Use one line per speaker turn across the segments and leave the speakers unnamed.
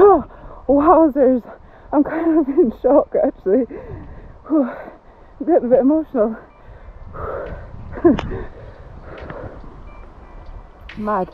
Oh, wowzers. I'm kind of in shock actually. I'm getting a bit emotional. Mad.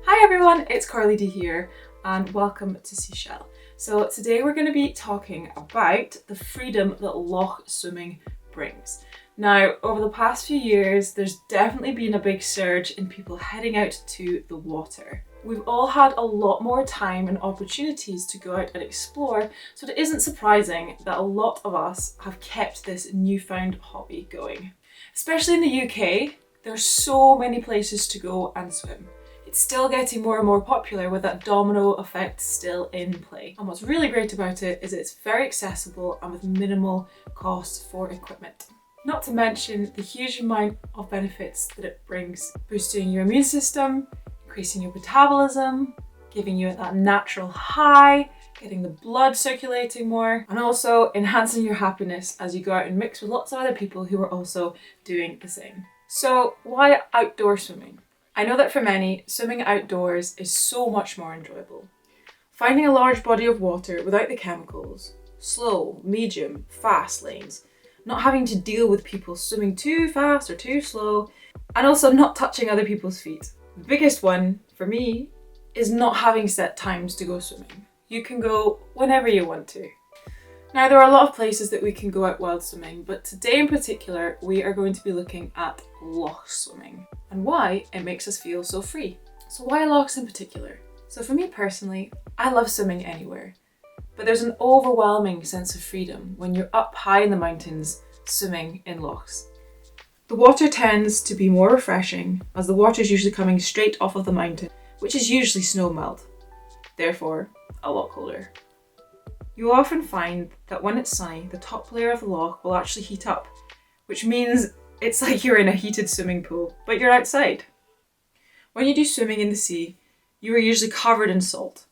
Hi everyone, it's Coralie D here and welcome to Seashell. So today we're going to be talking about the freedom that loch swimming brings. Now, over the past few years, there's definitely been a big surge in people heading out to the water. We've all had a lot more time and opportunities to go out and explore, so it isn't surprising that a lot of us have kept this newfound hobby going. Especially in the UK, there's so many places to go and swim. It's still getting more and more popular with that domino effect still in play. And what's really great about it is it's very accessible and with minimal cost for equipment. Not to mention the huge amount of benefits that it brings, boosting your immune system, increasing your metabolism, giving you that natural high, getting the blood circulating more, and also enhancing your happiness as you go out and mix with lots of other people who are also doing the same. So why outdoor swimming? I know that for many, swimming outdoors is so much more enjoyable. Finding a large body of water without the chemicals, slow, medium, fast lanes, not having to deal with people swimming too fast or too slow, and also not touching other people's feet. The biggest one, for me, is not having set times to go swimming. You can go whenever you want to. Now, there are a lot of places that we can go out wild swimming, but today in particular, we are going to be looking at loch swimming and why it makes us feel so free. So why lochs in particular? So for me personally, I love swimming anywhere, but there's an overwhelming sense of freedom when you're up high in the mountains swimming in lochs. The water tends to be more refreshing as the water is usually coming straight off of the mountain, which is usually snow melt, therefore a lot colder. You often find that when it's sunny, the top layer of the loch will actually heat up, which means it's like you're in a heated swimming pool, but you're outside. When you do swimming in the sea, you are usually covered in salt,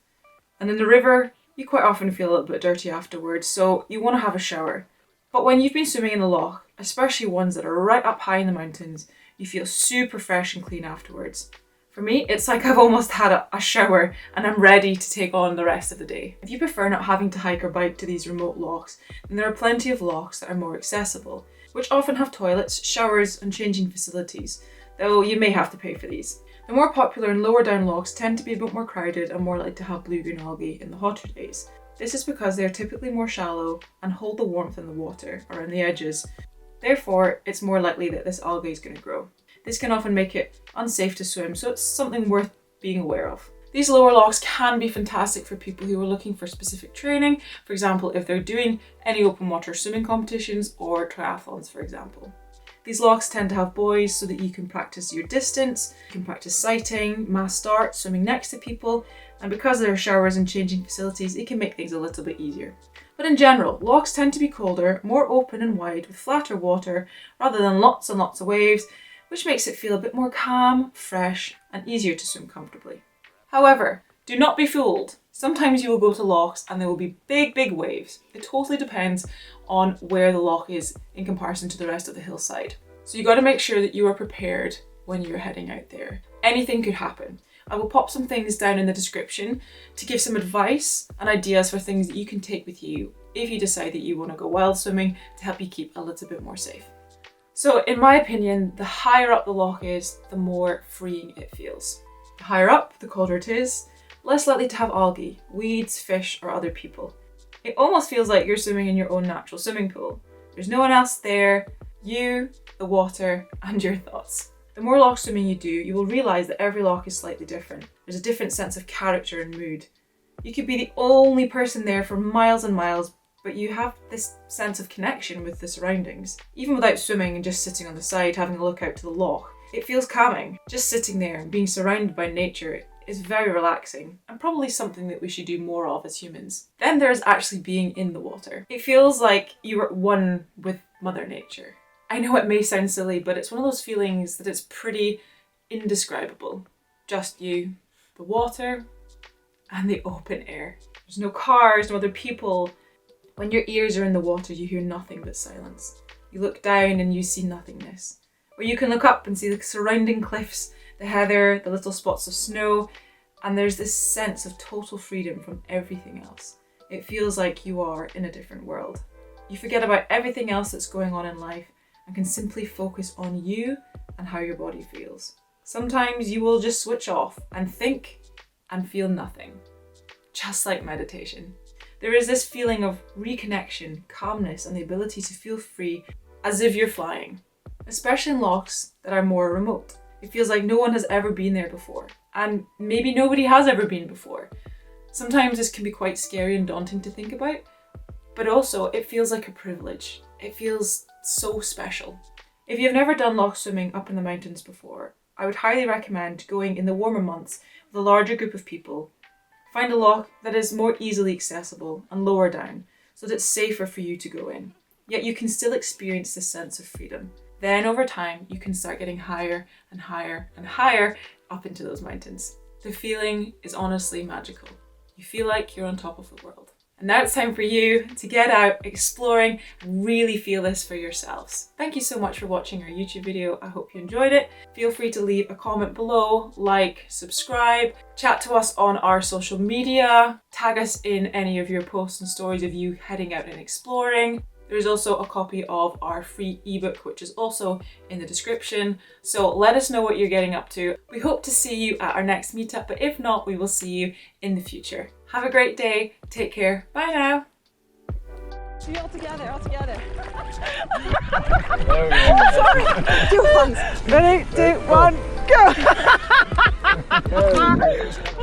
and in the river, you quite often feel a little bit dirty afterwards, so you want to have a shower. But when you've been swimming in a loch, especially ones that are right up high in the mountains, you feel super fresh and clean afterwards. For me, it's like I've almost had a shower and I'm ready to take on the rest of the day. If you prefer not having to hike or bike to these remote lochs, then there are plenty of lochs that are more accessible, which often have toilets, showers and changing facilities, though you may have to pay for these. The more popular and lower down lochs tend to be a bit more crowded and more likely to have blue-green algae in the hotter days. This is because they are typically more shallow and hold the warmth in the water around the edges. Therefore, it's more likely that this algae is going to grow. This can often make it unsafe to swim, so it's something worth being aware of. These lower lochs can be fantastic for people who are looking for specific training, for example, if they're doing any open water swimming competitions or triathlons, for example. These lochs tend to have buoys so that you can practice your distance, you can practice sighting, mass start, swimming next to people, and because there are showers and changing facilities, it can make things a little bit easier. But in general, lochs tend to be colder, more open and wide with flatter water rather than lots and lots of waves, which makes it feel a bit more calm, fresh, and easier to swim comfortably. However, do not be fooled. Sometimes you will go to lochs and there will be big, big waves. It totally depends on where the loch is in comparison to the rest of the hillside. So you got to make sure that you are prepared when you're heading out there. Anything could happen. I will pop some things down in the description to give some advice and ideas for things that you can take with you if you decide that you want to go wild swimming to help you keep a little bit more safe. So in my opinion, the higher up the loch is, the more freeing it feels. The higher up, the colder it is, less likely to have algae, weeds, fish, or other people. It almost feels like you're swimming in your own natural swimming pool. There's no one else there, you, the water, and your thoughts. The more loch swimming you do, you will realise that every loch is slightly different. There's a different sense of character and mood. You could be the only person there for miles and miles, but you have this sense of connection with the surroundings. Even without swimming and just sitting on the side having a look out to the loch, it feels calming. Just sitting there and being surrounded by nature is very relaxing and probably something that we should do more of as humans. Then there's actually being in the water. It feels like you're at one with Mother Nature. I know it may sound silly, but it's one of those feelings that it's pretty indescribable. Just you, the water, and the open air. There's no cars, no other people. When your ears are in the water, you hear nothing but silence. You look down and you see nothingness, Or you can look up and see the surrounding cliffs, the heather, the little spots of snow, and there's this sense of total freedom from everything else. It feels like you are in a different world. You forget about everything else that's going on in life and can simply focus on you and how your body feels. Sometimes you will just switch off and think and feel nothing, just like meditation. There is this feeling of reconnection, calmness, and the ability to feel free as if you're flying, especially in lochs that are more remote. It feels like no one has ever been there before, and maybe nobody has ever been before. Sometimes this can be quite scary and daunting to think about, but also it feels like a privilege. It feels so special. If you've never done loch swimming up in the mountains before, I would highly recommend going in the warmer months with a larger group of people. Find a loch that is more easily accessible and lower down, so that it's safer for you to go in. Yet you can still experience this sense of freedom. Then over time, you can start getting higher and higher and higher up into those mountains. The feeling is honestly magical. You feel like you're on top of the world. And now it's time for you to get out exploring and really feel this for yourselves. Thank you so much for watching our YouTube video. I hope you enjoyed it. Feel free to leave a comment below, like, subscribe, chat to us on our social media, tag us in any of your posts and stories of you heading out and exploring. There's also a copy of our free ebook, which is also in the description. So let us know what you're getting up to. We hope to see you at our next meetup, but if not, we will see you in the future. Have a great day. Take care. Bye now.
See you all together, all together.
There we go.
Sorry. 2 hands. Ready, 2, 1, go!